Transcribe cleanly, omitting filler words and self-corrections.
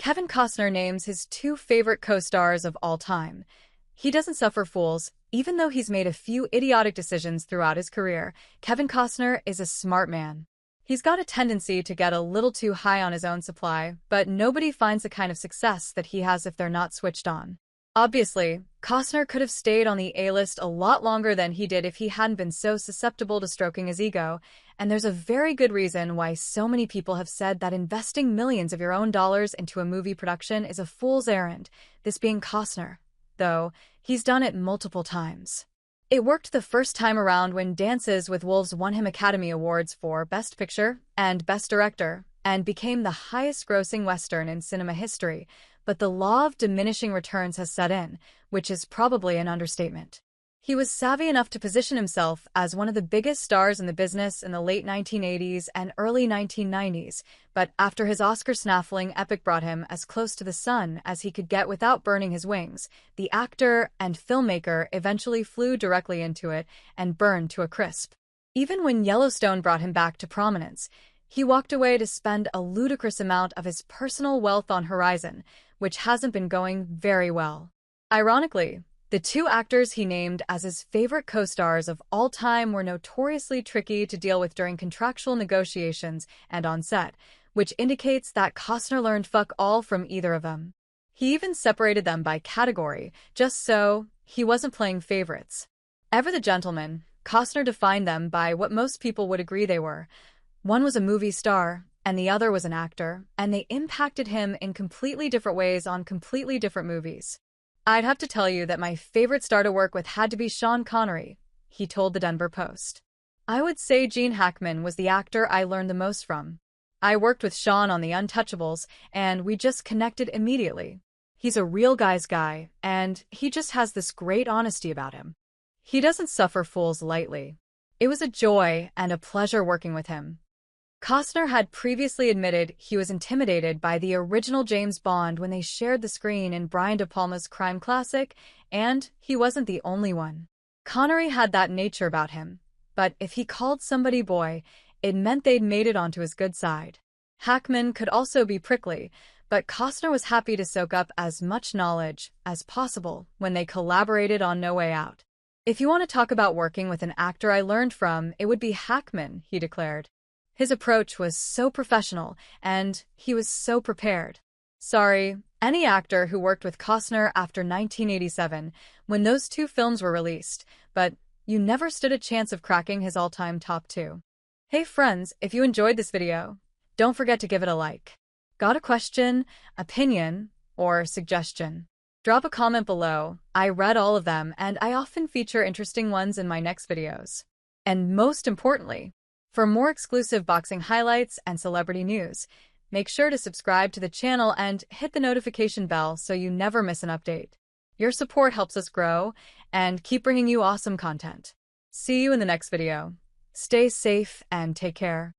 Kevin Costner names his two favorite co-stars of all time. He doesn't suffer fools. Even though he's made a few idiotic decisions throughout his career, Kevin Costner is a smart man. He's got a tendency to get a little too high on his own supply, but nobody finds the kind of success that he has if they're not switched on. Obviously, Costner could have stayed on the A-list a lot longer than he did if he hadn't been so susceptible to stroking his ego, and there's a very good reason why so many people have said that investing millions of your own dollars into a movie production is a fool's errand, this being Costner, though he's done it multiple times. It worked the first time around when Dances with Wolves won him Academy Awards for Best Picture and Best Director, and became the highest-grossing Western in cinema history, but the law of diminishing returns has set in, which is probably an understatement. He was savvy enough to position himself as one of the biggest stars in the business in the late 1980s and early 1990s, but after his Oscar-snaffling epic brought him as close to the sun as he could get without burning his wings, the actor and filmmaker eventually flew directly into it and burned to a crisp. Even when Yellowstone brought him back to prominence, he walked away to spend a ludicrous amount of his personal wealth on Horizon, which hasn't been going very well. Ironically, the two actors he named as his favorite co-stars of all time were notoriously tricky to deal with during contractual negotiations and on set, which indicates that Costner learned fuck all from either of them. He even separated them by category, just so he wasn't playing favorites. Ever the gentleman, Costner defined them by what most people would agree they were. One was a movie star, and the other was an actor, and they impacted him in completely different ways on completely different movies. I'd have to tell you that my favorite star to work with had to be Sean Connery, he told the Denver Post. I would say Gene Hackman was the actor I learned the most from. I worked with Sean on The Untouchables, and we just connected immediately. He's a real guy's guy, and he just has this great honesty about him. He doesn't suffer fools lightly. It was a joy and a pleasure working with him. Costner had previously admitted he was intimidated by the original James Bond when they shared the screen in Brian De Palma's crime classic, and he wasn't the only one. Connery had that nature about him, but if he called somebody boy, it meant they'd made it onto his good side. Hackman could also be prickly, but Costner was happy to soak up as much knowledge as possible when they collaborated on No Way Out. If you want to talk about working with an actor I learned from, it would be Hackman, he declared. His approach was so professional, and he was so prepared. Sorry, any actor who worked with Costner after 1987, when those two films were released, but you never stood a chance of cracking his all-time top two. Hey friends, if you enjoyed this video, don't forget to give it a like. Got a question, opinion, or suggestion? Drop a comment below. I read all of them, and I often feature interesting ones in my next videos. And most importantly, for more exclusive boxing highlights and celebrity news, make sure to subscribe to the channel and hit the notification bell so you never miss an update. Your support helps us grow and keep bringing you awesome content. See you in the next video. Stay safe and take care.